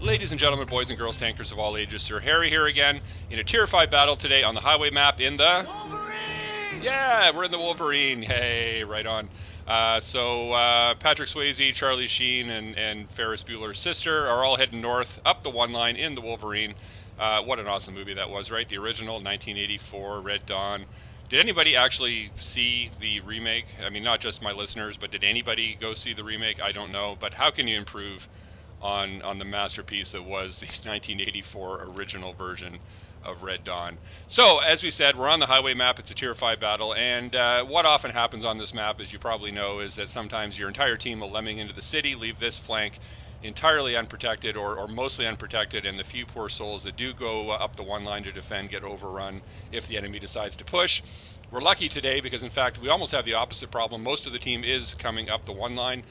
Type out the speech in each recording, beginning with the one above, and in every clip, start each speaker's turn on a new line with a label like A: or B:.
A: Ladies and gentlemen, boys and girls, tankers of all ages, Sir Harry here again in a Tier 5 battle today on the highway map in the...
B: Wolverine!
A: Yeah, we're in the Wolverine. Hey, right on. Patrick Swayze, Charlie Sheen, and Ferris Bueller's sister are all heading north up the one line in the Wolverine. What an awesome movie that was, right? The original, 1984, Red Dawn. Did anybody actually see the remake? I mean, not just my listeners, but did anybody go see the remake? I don't know. But how can you improve on the masterpiece that was the 1984 original version of Red Dawn? So, as we said, we're on the highway map. It's a Tier 5 battle, and what often happens on this map, as you probably know, is that sometimes your entire team will lemming into the city, leave this flank entirely unprotected or mostly unprotected, and the few poor souls that do go up the one line to defend get overrun if the enemy decides to push. We're lucky today because, in fact, we almost have the opposite problem. Most of the team is coming up the one line.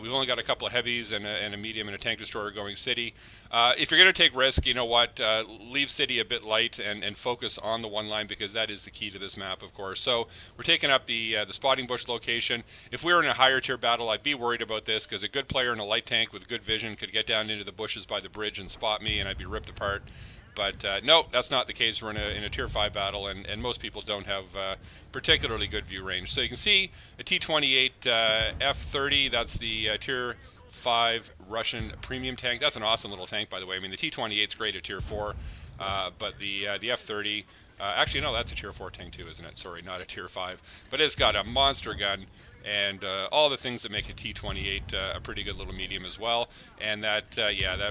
A: We've only got a couple of heavies and a medium and a tank destroyer going city. If you're going to take risk, you know what? Leave city a bit light and focus on the one line, because that is the key to this map, of course. So we're taking up the spotting bush location. If we were in a higher tier battle, I'd be worried about this, because a good player in a light tank with good vision could get down into the bushes by the bridge and spot me, and I'd be ripped apart. But no, that's not the case. We're in a Tier 5 battle, and most people don't have particularly good view range. So you can see a T-28 F-30. That's the Tier 5 Russian premium tank. That's an awesome little tank, by the way. I mean, the T-28 is great at Tier 4, but the F-30... actually, no, that's a Tier 4 tank too, isn't it? Sorry, not a Tier 5. But it's got a monster gun and all the things that make a T-28 a pretty good little medium as well. And that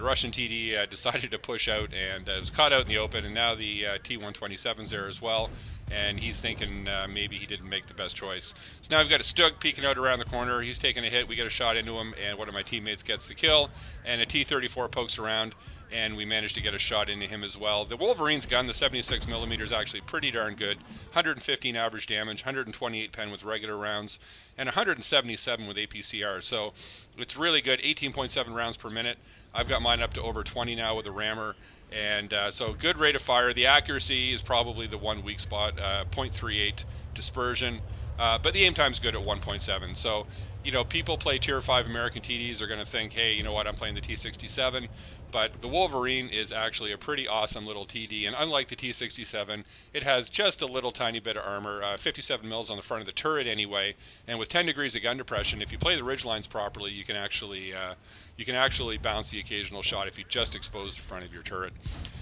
A: Russian TD decided to push out and was caught out in the open, and now the T-127's there as well. And he's thinking maybe he didn't make the best choice. So now we've got a Stug peeking out around the corner. He's taking a hit. We get a shot into him, and one of my teammates gets the kill. And a T-34 pokes around, and we managed to get a shot into him as well. The Wolverine's gun, the 76mm, is actually pretty darn good. 115 average damage, 128 pen with regular rounds, and 177 with APCR. So it's really good. 18.7 rounds per minute. I've got mine up to over 20 now with a rammer. And so good rate of fire. The accuracy is probably the one weak spot, 0.38 dispersion. But the aim time's good at 1.7. So, you know, people play Tier 5 American TDs are going to think, hey, you know what, I'm playing the T67. But the Wolverine is actually a pretty awesome little TD. And unlike the T67, it has just a little tiny bit of armor, 57 mils on the front of the turret anyway. And with 10 degrees of gun depression, if you play the ridge lines properly, you can actually bounce the occasional shot if you just expose the front of your turret.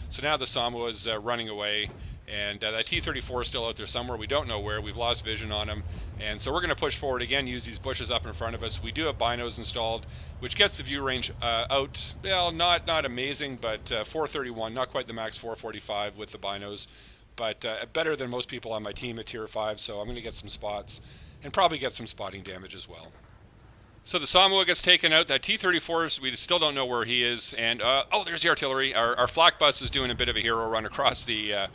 A: So now the Samoa's running away, and that T-34 is still out there somewhere. We don't know where. We've lost vision on him, and so we're going to push forward again, use these bushes up in front of us. We do have binos installed, which gets the view range out, well, not amazing, but 431, not quite the max 445 with the binos, but better than most people on my team at Tier 5, so I'm going to get some spots and probably get some spotting damage as well. So the Samoa gets taken out. That T-34, we still don't know where he is. And oh, there's the artillery. Our flak bus is doing a bit of a hero run across the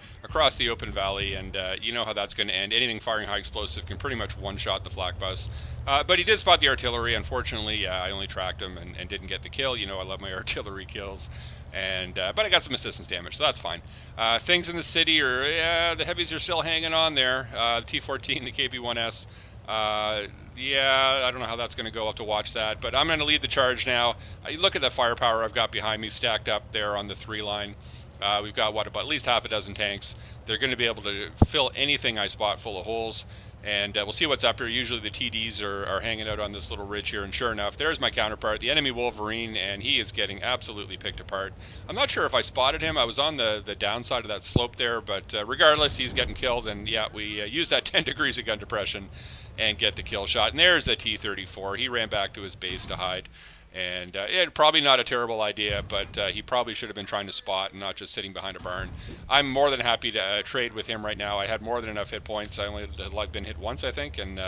A: open valley, and you know how that's going to end. Anything firing high explosive can pretty much one-shot the flak bus. But he did spot the artillery. Unfortunately, I only tracked him and didn't get the kill. You know, I love my artillery kills. And but I got some assistance damage, so that's fine. Things in the city are, the heavies are still hanging on there. The T-14, the KB-1S. Yeah, I don't know how that's going to go. I'll have to watch that. But I'm going to lead the charge now. Look at the firepower I've got behind me stacked up there on the 3 line. We've got, about at least half a dozen tanks. They're going to be able to fill anything I spot full of holes. And we'll see what's up here. Usually the TDs are hanging out on this little ridge here. And sure enough, there's my counterpart, the enemy Wolverine, and he is getting absolutely picked apart. I'm not sure if I spotted him. I was on the downside of that slope there. But regardless, he's getting killed. And yeah, we use that 10 degrees of gun depression and get the kill shot. And there's the T-34. He ran back to his base to hide. And probably not a terrible idea, but he probably should have been trying to spot and not just sitting behind a barn. I'm more than happy to trade with him right now. I had more than enough hit points. I only had been hit once, I think, and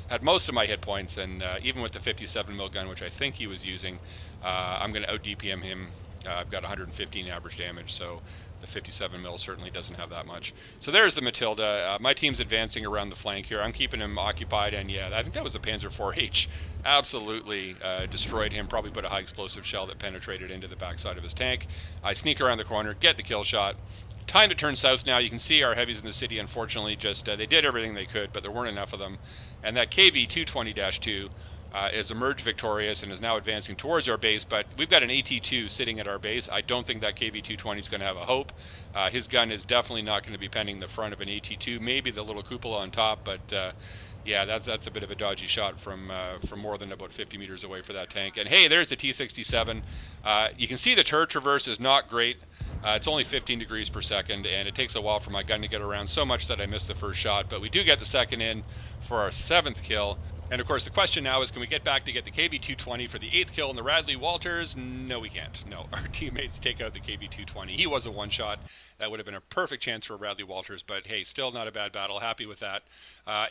A: had most of my hit points. And even with the 57 mil gun, which I think he was using, I'm going to out DPM him. I've got 115 average damage, so the 57 mil certainly doesn't have that much. So there's the Matilda. My team's advancing around the flank here. I'm keeping him occupied, and yeah, I think that was a Panzer IV-H. Absolutely destroyed him. Probably put a high explosive shell that penetrated into the backside of his tank. I sneak around the corner, get the kill shot. Time to turn south now. You can see our heavies in the city, unfortunately, just they did everything they could, but there weren't enough of them. And that KV-220-2 has emerged victorious and is now advancing towards our base, but we've got an AT-2 sitting at our base. I don't think that KV-220 is going to have a hope. His gun is definitely not going to be pending the front of an AT-2, maybe the little cupola on top, but yeah, that's a bit of a dodgy shot from more than about 50 meters away for that tank. And hey, there's the T-67. You can see the turret traverse is not great. It's only 15 degrees per second, and it takes a while for my gun to get around so much that I missed the first shot, but we do get the second in for our 7th kill. And of course, the question now is, can we get back to get the KV-220 for the 8th kill in the Radley Walters? No, we can't. No, our teammates take out the KV-220. He was a one-shot. That would have been a perfect chance for Radley Walters, but hey, still not a bad battle. Happy with that.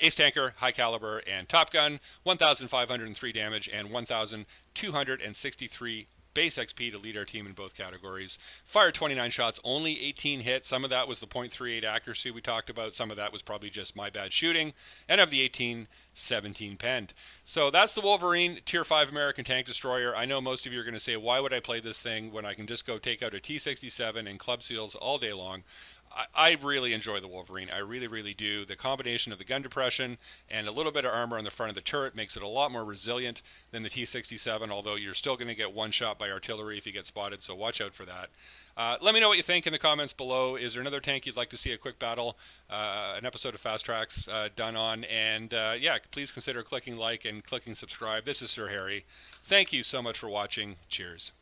A: Ace Tanker, High Caliber, and Top Gun, 1,503 damage and 1,263 base XP to lead our team in both categories. Fired 29 shots, only 18 hits. Some of that was the .38 accuracy we talked about. Some of that was probably just my bad shooting. And of the 18, 17 penned. So that's the Wolverine Tier 5 American Tank Destroyer. I know most of you are going to say, why would I play this thing when I can just go take out a T-67 and Club Seals all day long? I really enjoy the Wolverine. I really, really do. The combination of the gun depression and a little bit of armor on the front of the turret makes it a lot more resilient than the T-67, although you're still going to get one shot by artillery if you get spotted, so watch out for that. Let me know what you think in the comments below. Is there another tank you'd like to see a quick battle, an episode of Fast Tracks done on? And yeah, please consider clicking like and clicking subscribe. This is Sir Harry. Thank you so much for watching. Cheers.